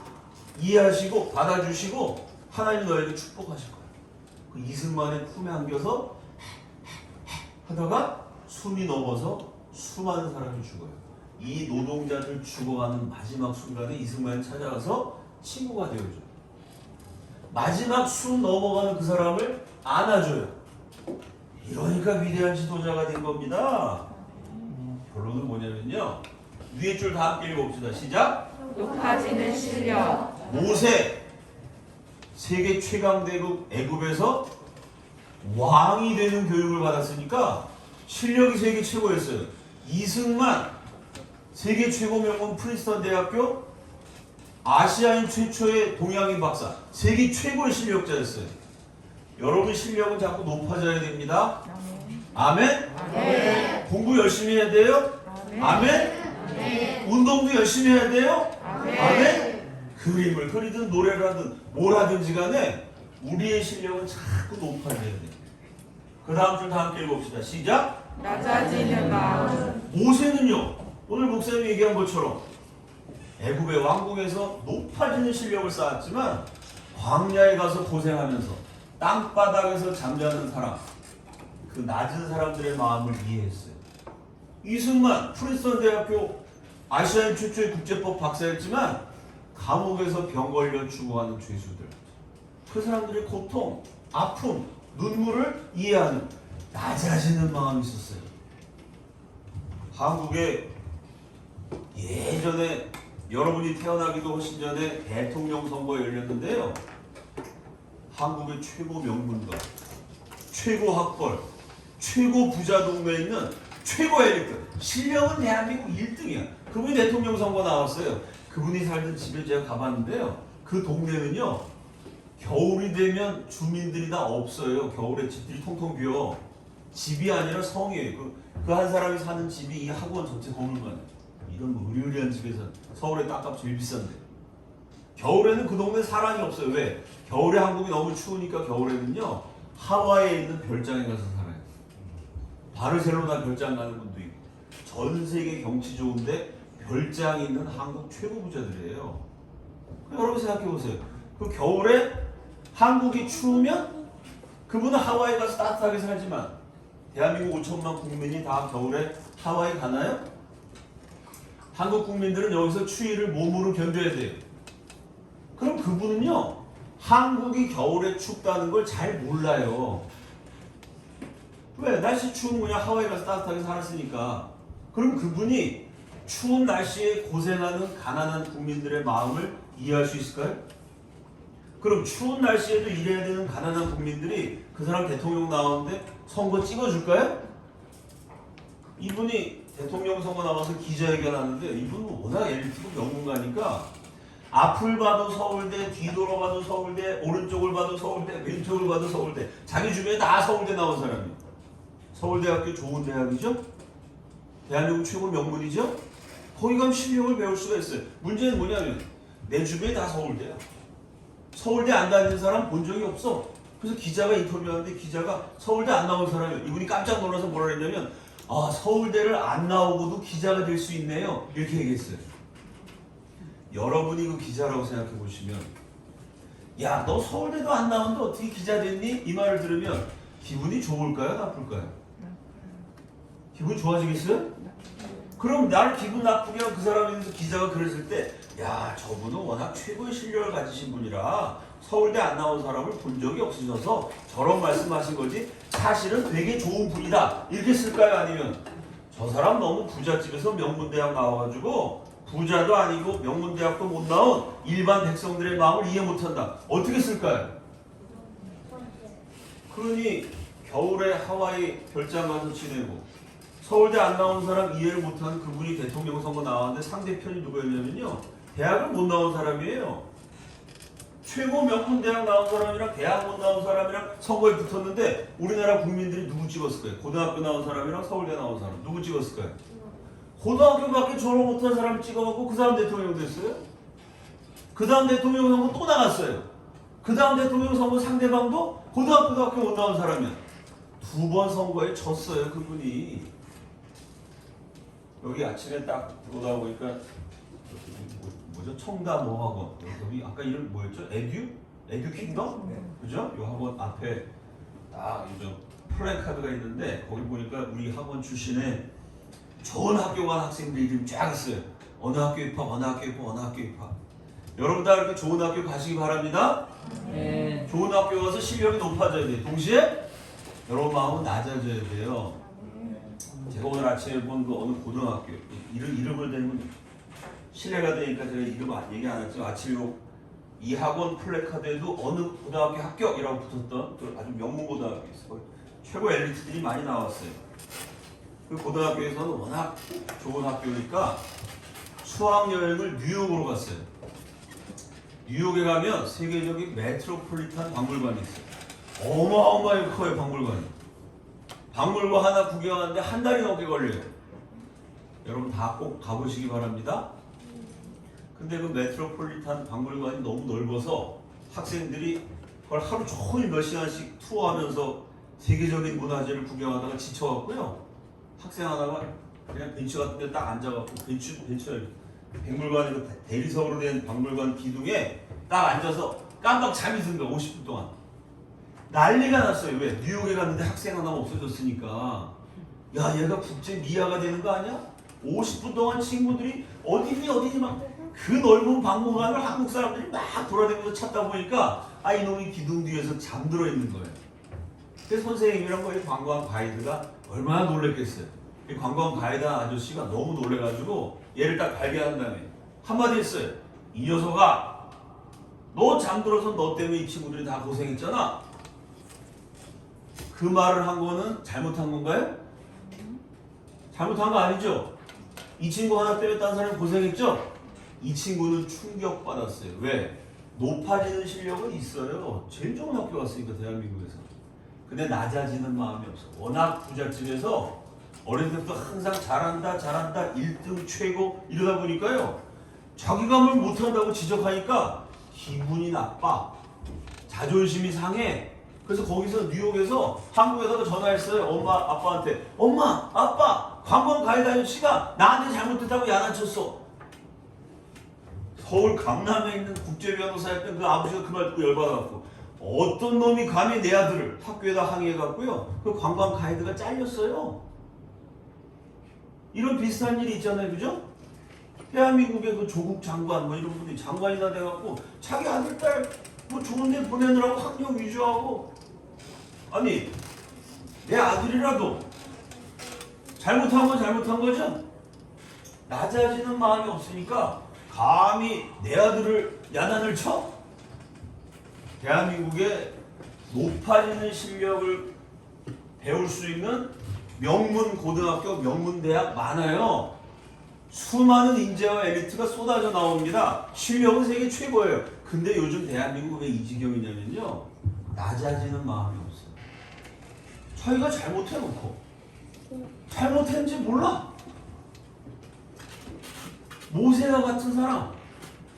이해하시고 받아주시고 하나님이 너에게 축복하실 거야. 그 이승만의 품에 안겨서 하다가 숨이 넘어서 수많은 사람이 죽어요. 이 노동자들 죽어가는 마지막 순간에 이승만이 찾아가서 친구가 되어줘요. 마지막 숨 넘어가는 그 사람을 안아줘요. 이러니까 위대한 지도자가 된 겁니다. 결론은 뭐냐면요. 위에 줄 다 함께 읽어봅시다. 시작. 높아지는 실력. 모세 세계 최강대국 애굽에서 왕이 되는 교육을 받았으니까 실력이 세계 최고였어요. 이승만 세계 최고 명문 프린스턴 대학교 아시아인 최초의 동양인 박사, 세계 최고의 실력자였어요. 여러분 실력은 자꾸 높아져야 됩니다. 아멘. 아멘. 공부 열심히 해야 돼요. 아멘. 운동도 열심히 해야 돼요. 아멘. 그림을 그리든 노래를 하든 뭘 하든지 간에 우리의 실력은 자꾸 높아져야 돼요. 그 다음 줄 다 함께 읽어봅시다. 시작. 낮아지는 마음. 모세는요, 오늘 목사님이 얘기한 것처럼 애굽의 왕궁에서 높아지는 실력을 쌓았지만 광야에 가서 고생하면서 땅바닥에서 잠자는 사람, 그 낮은 사람들의 마음을 이해했어요. 이승만 프린스턴 대학교 아시아인 최초의 국제법 박사였지만 감옥에서 병 걸려 죽어가는 죄수들, 그 사람들의 고통, 아픔, 눈물을 이해하는 낮아지는 마음이 있었어요. 한국에 예전에 여러분이 태어나기도 훨씬 전에 대통령 선거가 열렸는데요. 한국의 최고 명문가, 최고 학벌, 최고 부자 동네에 있는 최고 엘리트, 실력은 대한민국 1등이야. 그분이 대통령 선거 나왔어요. 그분이 살던 집에 제가 가봤는데요. 그 동네는요, 겨울이 되면 주민들이 다 없어요. 겨울에 집들이 통통 비어. 집이 아니라 성이에요. 그 한 사람이 사는 집이 이 학원 전체 건물만. 이런 의리의리한 집에서 서울의 땅값 제일 비싼데. 겨울에는 그 동네 사람이 없어요. 왜? 겨울에 한국이 너무 추우니까 겨울에는요, 하와이에 있는 별장에 가서 살아요. 바르셀로나 별장 가는 분도 있고. 전 세계 경치 좋은데 별장이 있는 한국 최고 부자들이에요. 여러분 생각해 보세요. 그 겨울에 한국이 추우면 그분은 하와이 가서 따뜻하게 살지만 대한민국 5천만 국민이 다 겨울에 하와이 가나요? 한국 국민들은 여기서 추위를 몸으로 견뎌야 돼요. 그럼 그분은요, 한국이 겨울에 춥다는 걸 잘 몰라요. 왜? 날씨 추운 거냐? 하와이 가서 따뜻하게 살았으니까. 그럼 그분이 추운 날씨에 고생하는 가난한 국민들의 마음을 이해할 수 있을까요? 그럼 추운 날씨에도 일해야 되는 가난한 국민들이 그 사람 대통령 나오는데 선거 찍어줄까요? 이분이 대통령 선거 나와서 기자회견 하는데 이분은 워낙 엘리트고 명문가니까 앞을 봐도 서울대, 뒤돌아 봐도 서울대, 오른쪽을 봐도 서울대, 왼쪽을 봐도 서울대, 자기 주변에 다 서울대 나온 사람이에요. 서울대학교 좋은 대학이죠? 대한민국 최고 명문이죠? 거기 가면 실력을 배울 수가 있어요. 문제는 뭐냐면 내 주변에 다 서울대야. 서울대 안 다니는 사람 본 적이 없어. 그래서 기자가 인터뷰하는데 기자가 서울대 안 나온 사람이에요. 이분이 깜짝 놀라서 뭐라 했냐면, 아, 서울대를 안 나오고도 기자가 될 수 있네요. 이렇게 얘기했어요. 여러분이 그 기자라고 생각해 보시면, 야, 너 서울대도 안 나오는데 어떻게 기자 됐니? 이 말을 들으면 기분이 좋을까요? 나쁠까요? 기분 좋아지겠어요? 그럼 나를 기분 나쁘게 한 그 사람에 대해서 기자가 그랬을 때, 야, 저분은 워낙 최고의 실력을 가지신 분이라 서울대 안 나온 사람을 본 적이 없으셔서 저런 말씀하신 거지 사실은 되게 좋은 분이다 이렇게 쓸까요? 아니면 저 사람 너무 부잣집에서 명문대학 나와가지고 부자도 아니고 명문대학도 못 나온 일반 백성들의 마음을 이해 못한다 어떻게 쓸까요? 그러니 겨울에 하와이 별장 가서 지내고 서울대 안 나온 사람 이해를 못하는 그분이 대통령 선거 나왔는데 상대편이 누구였냐면요. 대학을 못 나온 사람이에요. 최고 명문 대학 나온 사람이랑 대학 못 나온 사람이랑 선거에 붙었는데 우리나라 국민들이 누구 찍었을 거예요? 고등학교 나온 사람이랑 서울대 나온 사람 누구 찍었을 거예요? 고등학교밖에 졸업 못한 사람 찍어갖고 그 다음 대통령 됐어요. 그 다음 대통령 선거 또 나갔어요. 그 다음 대통령 선거 상대방도 고등학교도 못 나온 사람이야. 2번 선거에 졌어요 그분이. 여기 아침에 딱 들어오다 보니까 뭐죠? 청담어학원 여기 아까 이름 뭐였죠? 에듀 킹덤? 그죠? 이 학원 앞에 딱 요즘 플래카드가 있는데 거기 보니까 우리 학원 출신의 좋은 학교 간 학생들 이름 쫙 있어요. 어느 학교 입학, 어느 학교 입학, 어느 학교 입학. 여러분 다 이렇게 좋은 학교 가시기 바랍니다. 네. 좋은 학교 가서 실력이 높아져야 돼요. 동시에 여러분 마음은 낮아져야 돼요. 제가 오늘 아침에 본 그 어느 고등학교 이름을 대면 실례가 되니까 제가 이름 얘기 안 했지만 아침에 이 학원 플래카드에도 어느 고등학교 합격이라고 붙었던 그 아주 명문 고등학교 있어요. 최고 엘리트들이 많이 나왔어요. 그 고등학교에서는 워낙 좋은 학교니까 수학여행을 뉴욕으로 갔어요. 뉴욕에 가면 세계적인 메트로폴리탄 박물관이 있어요. 어마어마하게 커요 박물관이. 박물관 하나 구경하는데 한 달이 넘게 걸려요. 여러분 다 꼭 가보시기 바랍니다. 근데 그 메트로폴리탄 박물관이 너무 넓어서 학생들이 그걸 하루 종일 몇 시간씩 투어하면서 세계적인 문화재를 구경하다가 지쳐갖고요. 학생 하나가 그냥 벤치 같은 데 딱 앉아갖고 벤치에 박물관에 대리석으로 된 박물관 기둥에 딱 앉아서 깜빡 잠이 든 거야 50분 동안. 난리가 났어요. 왜? 뉴욕에 갔는데 학생 하나가 없어졌으니까. 야 얘가 국제 미아가 되는 거 아니야? 50분 동안 친구들이 어디니 막 그 넓은 박물관을 한국 사람들이 막 돌아다니면서 찾다 보니까 아 이놈이 기둥 뒤에서 잠들어 있는 거예요. 그래서 선생님이랑 거기 관광 가이드가 얼마나 놀랬겠어요. 이 관광 가이드 아저씨가 너무 놀래가지고 얘를 딱 발견한 다음에 한마디 했어요. 이 녀석아 너 잠들어서 너 때문에 이 친구들이 다 고생했잖아. 그 말을 한 거는 잘못한 건가요? 잘못한 거 아니죠? 이 친구 하나 때문에 다른 사람이 고생했죠? 이 친구는 충격받았어요. 왜? 높아지는 실력은 있어요. 제일 좋은 학교 갔으니까 대한민국에서. 근데 낮아지는 마음이 없어. 워낙 부잣집에서 어릴 때부터 항상 잘한다 1등 최고 이러다 보니까요. 자기가 뭘 못한다고 지적하니까 기분이 나빠. 자존심이 상해. 그래서 거기서 뉴욕에서 한국에다가 전화했어요. 엄마 아빠한테. 엄마 아빠 관광 가이드 아저씨가 나한테 잘못했다고 야단쳤어. 서울 강남에 있는 국제변호사였던 그 아버지가 그 말 듣고 열받아갖고 어떤 놈이 감히 내 아들을 학교에다 항의해갖고요. 그 관광 가이드가 잘렸어요. 이런 비슷한 일이 있잖아요. 그죠? 대한민국의 그 조국 장관 뭐 이런 분들이 장관이나 돼갖고 자기 아들 딸 뭐 좋은 데 보내느라고 학력 위주하고 아니 내 아들이라도 잘못한 건 잘못한 거죠? 낮아지는 마음이 없으니까 감히 내 아들을 야단을 쳐? 대한민국에 높아지는 실력을 배울 수 있는 명문 고등학교, 명문 대학 많아요. 수많은 인재와 엘리트가 쏟아져 나옵니다. 실력은 세계 최고예요. 근데 요즘 대한민국 왜 이 지경이냐면요. 낮아지는 마음이 없어요. 자기가 잘못해놓고 잘못했는지 몰라. 모세와 같은 사람,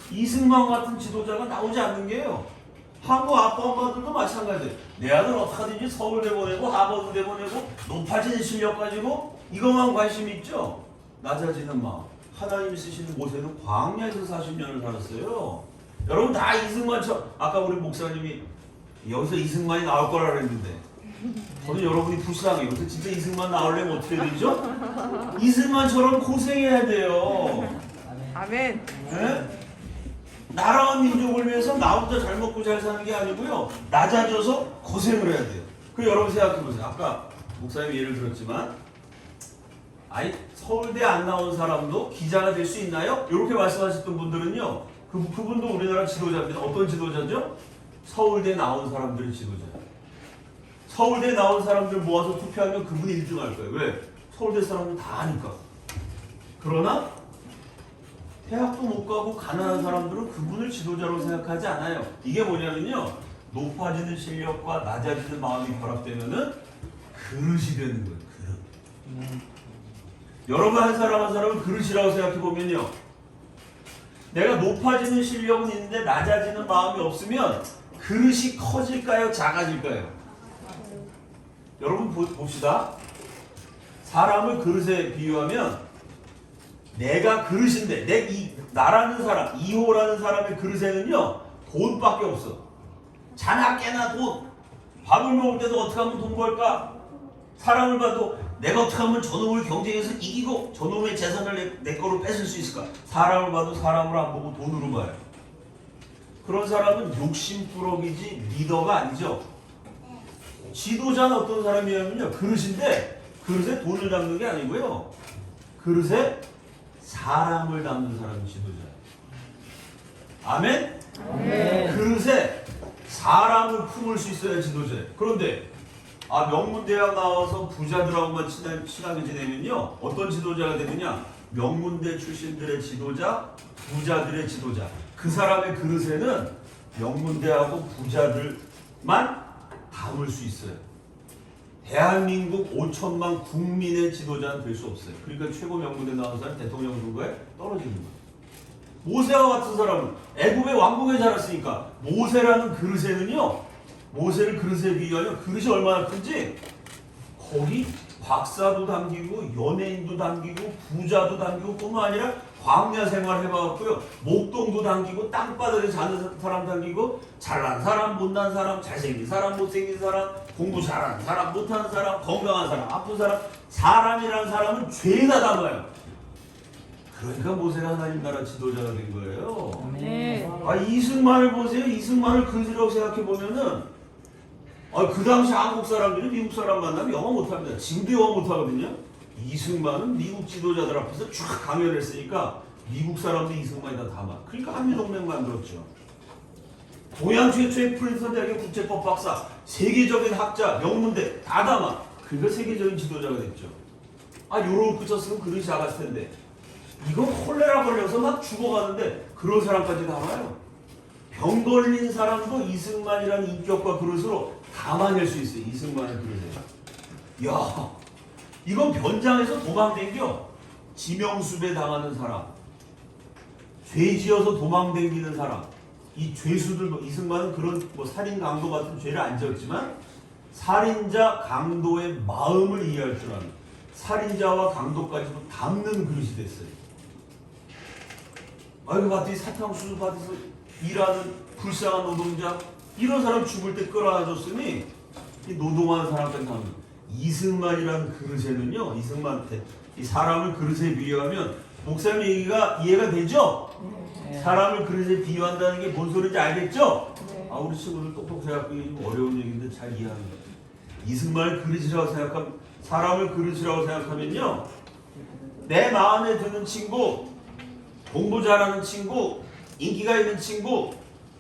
이승만 같은 지도자가 나오지 않는 게요. 한국 아빠 엄마들도 마찬가지예요. 내 아들 어떡하든지 서울대 보내고 하버드대 보내고 높아지는 실력 가지고 이것만 관심이 있죠. 낮아지는 마음. 하나님이 쓰시는 모세는 광야에서 40년을 살았어요. 여러분 다 이승만처럼 아까 우리 목사님이 여기서 이승만이 나올 거라 그랬는데 저는 여러분이 불쌍해요. 그래서 진짜 이승만 나오려면 어떻게 되죠? 이승만처럼 고생해야 돼요. 아멘. 네? 나라와 민족을 위해서 나 혼자 잘 먹고 잘 사는 게 아니고요. 낮아져서 고생을 해야 돼요. 그리고 여러분 생각해보세요. 아까 목사님 예를 들었지만 아니 서울대 안 나온 사람도 기자가 될 수 있나요? 이렇게 말씀하셨던 분들은요. 그분도 우리나라 지도자입니다. 어떤 지도자죠? 서울대 나온 사람들의 지도자. 서울대 나온 사람들 모아서 투표하면 그분이 1등 할 거예요. 왜? 서울대 사람은 다 아니까. 그러나 대학도 못 가고 가난한 사람들은 그분을 지도자로 생각하지 않아요. 이게 뭐냐면요, 높아지는 실력과 낮아지는 마음이 결합되면은 그릇이 되는 거예요. 그릇. 여러분 한 사람 한 사람을 그릇이라고 생각해 보면요, 내가 높아지는 실력은 있는데 낮아지는 마음이 없으면 그릇이 커질까요? 작아질까요? 여러분 봅시다. 사람을 그릇에 비유하면 내가 그릇인데 나라는 사람, 이호라는 사람의 그릇에는요 돈밖에 없어. 자나 깨나 돈. 밥을 먹을 때도 어떻게 하면 돈 벌까? 사람을 봐도 내가 어떻게 하면 저놈을 경쟁해서 이기고 저놈의 재산을 내 거로 뺏을 수 있을까? 사람을 봐도 사람을 안 보고 돈으로 봐요. 그런 사람은 욕심꾸러기지 리더가 아니죠. 지도자는 어떤 사람이냐면요, 그릇인데 그릇에 돈을 담는 게 아니고요, 그릇에 사람을 담는 사람이 지도자예요. 아멘? 네. 그릇에 사람을 품을 수 있어야 지도자예요. 그런데 명문대학 나와서 부자들하고만 친하게 지내면요, 어떤 지도자가 되느냐? 명문대 출신들의 지도자, 부자들의 지도자. 그 사람의 그릇에는 명문대하고 부자들만 담을 수 있어요. 대한민국 5천만 국민의 지도자는 될 수 없어요. 그러니까 최고 명문대 나온 사람 대통령 선거에 떨어지는 거예요. 모세와 같은 사람은 애굽의 왕궁에 자랐으니까 모세라는 그릇에는요, 모세를 그릇에 비유하면 그릇이 얼마나 큰지, 거기 박사도 담기고 연예인도 담기고 부자도 담기고 뿐만 아니라 광야 생활 해봐갖고요, 목동도 담기고 땅바닥에 자는 사람 담기고 잘난 사람 못난 사람 잘생긴 사람 못생긴 사람 공부 잘하는 사람 못하는 사람 건강한 사람 아픈 사람, 사람이라는 사람은 죄다 담아요. 그러니까 모세가 하나님 나라 지도자가 된 거예요. 네. 이승만을 보세요. 이승만을 그릇이라고 생각해 보면은 그 당시 한국 사람들이 미국 사람 만나면 영어 못합니다. 지금도 영어 못하거든요. 이승만은 미국 지도자들 앞에서 쫙 강연했으니까 미국 사람도 이승만이 다 담아. 그러니까 한미동맹 만들었죠. 동양 최초의 프린스턴 대학의 국제법 박사, 세계적인 학자, 명문대 다 담아. 그러니까 세계적인 지도자가 됐죠. 요렇게 쳤으면 그릇이 작았을 텐데, 이거 콜레라 걸려서 막 죽어가는데 그런 사람까지 담아요. 병 걸린 사람도 이승만이라는 인격과 그릇으로 담아낼 수 있어요. 이승만의 그릇에. 야, 이건 변장해서 도망댕겨. 지명수배 당하는 사람, 죄 지어서 도망댕기는 사람, 이 죄수들, 이승만은 그런 살인 강도 같은 죄를 안 지었지만 살인자 강도의 마음을 이해할 줄 아는, 살인자와 강도까지도 담는 그릇이 됐어요. 봤더니 사탕수수 받아서 일하는 불쌍한 노동자, 이런 사람 죽을 때 끌어안아줬으니 이 노동하는 사람까지 담는. 이승만이라는 그릇에는요, 이 사람을 그릇에 비유하면, 목사님 얘기가 이해가 되죠? 네. 사람을 그릇에 비유한다는 게 뭔 소리인지 알겠죠? 우리 친구들 똑똑해갖고 좀 어려운 얘기인데 잘 이해하는 거예요. 이승만을 그릇이라고 생각하면, 사람을 그릇이라고 생각하면요, 내 마음에 드는 친구, 공부 잘하는 친구, 인기가 있는 친구,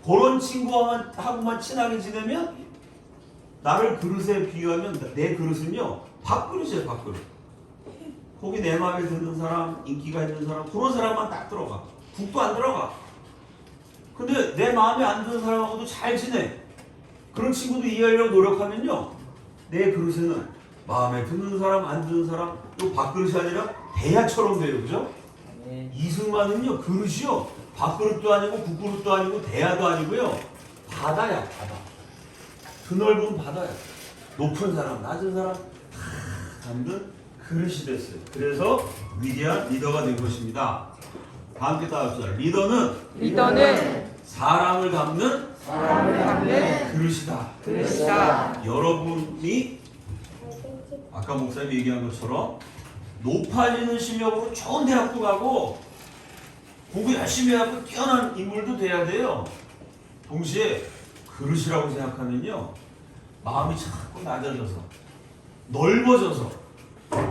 그런 친구하고만 친하게 지내면, 나를 그릇에 비유하면 내 그릇은요, 밥그릇이에요. 밥그릇. 거기 내 마음에 드는 사람, 인기가 있는 사람, 그런 사람만 딱 들어가. 국도 안 들어가. 근데 내 마음에 안 드는 사람하고도 잘 지내. 그런 친구도 이해하려고 노력하면요, 내 그릇에는 마음에 드는 사람, 안 드는 사람, 요 밥그릇이 아니라 대야처럼 돼요. 그죠? 네. 이승만은요, 그릇이요, 밥그릇도 아니고 국그릇도 아니고 대야도 아니고요, 바다야. 바다. 드넓은 바다야. 높은 사람, 낮은 사람 다 담는 그릇이 됐어요. 그래서 위대한 리더가 된 것입니다. 다 함께 따라합시다. 리더는 사람을 담는 그릇이다. 여러분이 아까 목사님이 얘기한 것처럼 높아지는 실력으로 좋은 대학도 가고 공부 열심히 하고 뛰어난 인물도 돼야 돼요. 동시에 그릇이라고 생각하면요, 마음이 자꾸 낮아져서 넓어져서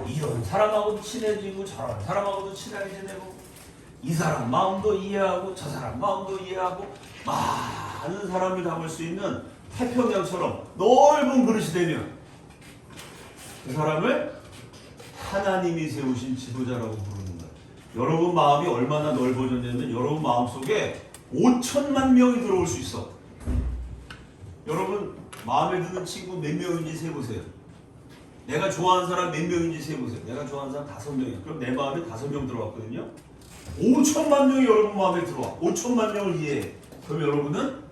이런 사람하고도 친해지고 저런 사람하고도 친하게 지내고 이 사람 마음도 이해하고 저 사람 마음도 이해하고 많은 사람을 담을 수 있는 태평양처럼 넓은 그릇이 되면 그 사람을 하나님이 세우신 지도자라고 부르는 거예요. 여러분 마음이 얼마나 넓어졌냐면 여러분 마음속에 5천만 명이 들어올 수 있어. 여러분 마음에 드는 친구 몇 명인지 세보세요. 내가 좋아하는 사람 몇 명인지 세보세요. 내가 좋아하는 사람 5명이야. 그럼 내 마음에 5명 들어왔거든요. 5천만 명이 여러분 마음에 들어와. 5천만 명을 이해해. 그럼 여러분은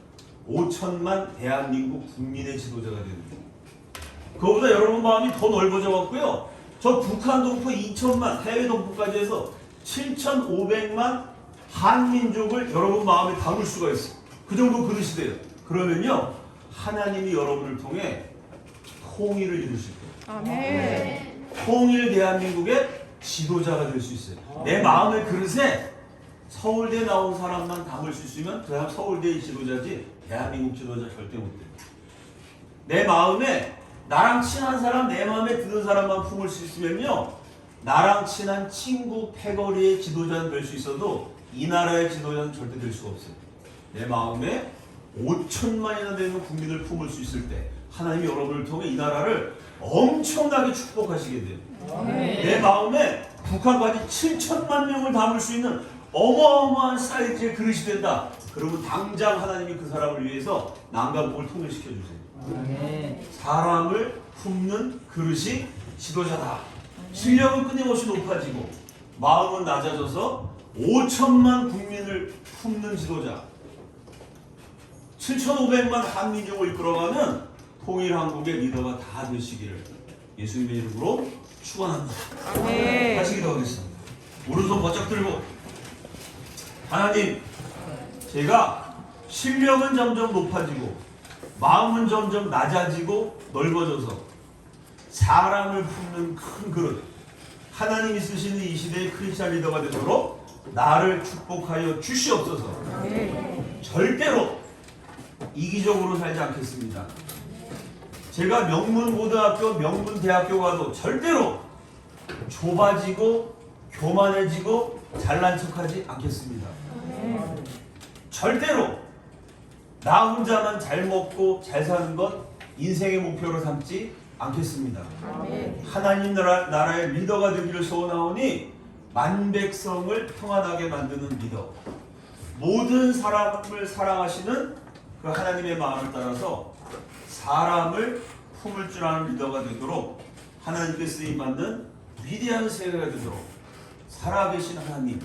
5천만 대한민국 국민의 지도자가 되는 거예요. 그거보다 여러분 마음이 더 넓어져 갖고요. 저 북한 동포 2천만, 해외 동포까지 해서 7,500만 한민족을 여러분 마음에 담을 수가 있어. 그 정도 그릇이 돼요. 그러면요, 하나님이 여러분을 통해 통일을 이루실 거예요. 아멘. 통일 대한민국의 지도자가 될 수 있어요. 내 마음의 그릇에 서울대 나온 사람만 담을 수 있으면 그 사람 서울대의 지도자지 대한민국 지도자 절대 못 돼요. 내 마음에 나랑 친한 사람, 내 마음에 드는 사람만 품을 수 있으면요, 나랑 친한 친구 패거리의 지도자는 될 수 있어도 이 나라의 지도자는 절대 될 수가 없어요. 내 마음에 5천만이나 되는 국민을 품을 수 있을 때 하나님이 여러분을 통해 이 나라를 엄청나게 축복하시게 돼요. 내 마음에 북한까지 7천만 명을 담을 수 있는 어마어마한 사이즈의 그릇이 된다. 그러면 당장 하나님이 그 사람을 위해서 남과 북을 통일시켜 주세요. 사람을 품는 그릇이 지도자다. 실력은 끊임없이 높아지고 마음은 낮아져서 5천만 국민을 품는 지도자, 7,500만 한민족을 이끌어가는 통일한국의 리더가 다 되시기를 예수님의 이름으로 축원합니다. 아멘. 같이 기도하겠습니다. 오른손 바짝 들고, 하나님, 제가 실력은 점점 높아지고 마음은 점점 낮아지고 넓어져서 사람을 품는 큰 그릇, 하나님이 쓰시는 이 시대의 크리스찬 리더가 되도록 나를 축복하여 주시옵소서. 절대로 이기적으로 살지 않겠습니다. 제가 명문고등학교, 명문대학교 가도 절대로 좁아지고 교만해지고 잘난 척하지 않겠습니다. 절대로 나 혼자만 잘 먹고 잘 사는 것 인생의 목표로 삼지 않겠습니다. 하나님 나라의 리더가 되기를 소원하오니 만백성을 평안하게 만드는 리더, 모든 사람을 사랑하시는 그 하나님의 마음을 따라서 사람을 품을 줄 아는 리더가 되도록 하나님께 쓰임받는 위대한 세계가 되도록 살아계신 하나님,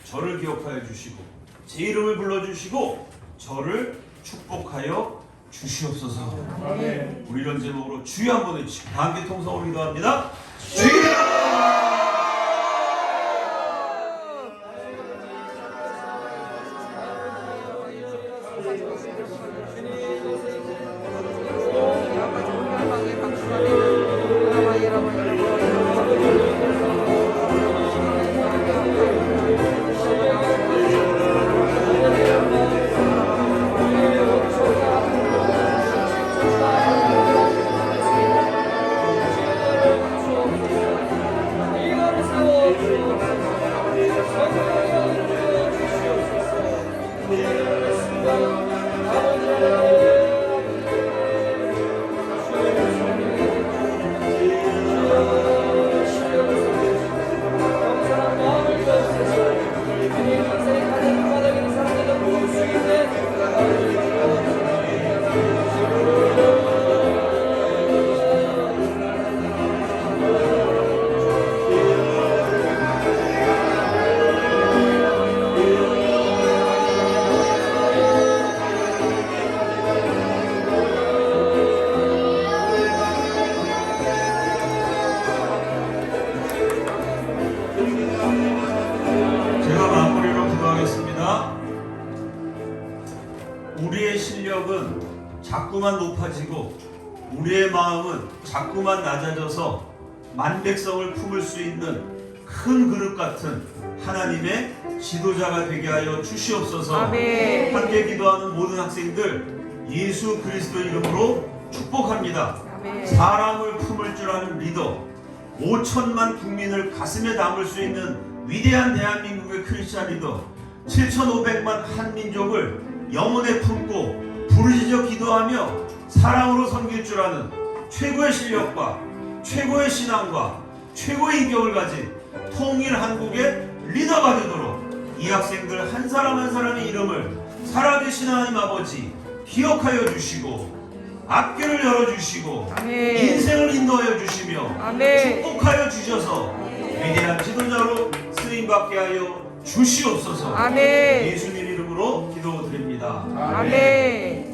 저를 기억하여 주시고 제 이름을 불러주시고 저를 축복하여 주시옵소서. 우리 이런 제목으로 주여 한번 외치고 함께 통성으로 기도합니다. 주여! 우리의 실력은 자꾸만 높아지고 우리의 마음은 자꾸만 낮아져서 만백성을 품을 수 있는 큰 그릇 같은 하나님의 지도자가 되게 하여 주시옵소서. 아멘. 함께 기도하는 모든 학생들 예수 그리스도 이름으로 축복합니다. 아멘. 사람을 품을 줄 아는 리더, 5천만 국민을 가슴에 담을 수 있는 위대한 대한민국의 크리스찬 리더, 7,500만 한민족을 영혼에 품고 부르짖어 기도하며 사랑으로 섬길 줄 아는 최고의 실력과 최고의 신앙과 최고의 인격을 가진 통일 한국의 리더가 되도록 이 학생들 한 사람 한 사람의 이름을 살아계신 하나님 아버지 기억하여 주시고 앞길을 열어주시고 아멘. 인생을 인도하여 주시며 아멘. 축복하여 주셔서 위대한 지도자로 쓰임받게 하여 주시옵소서. 아멘. 예수님 이름으로 기도드립니다. 아멘.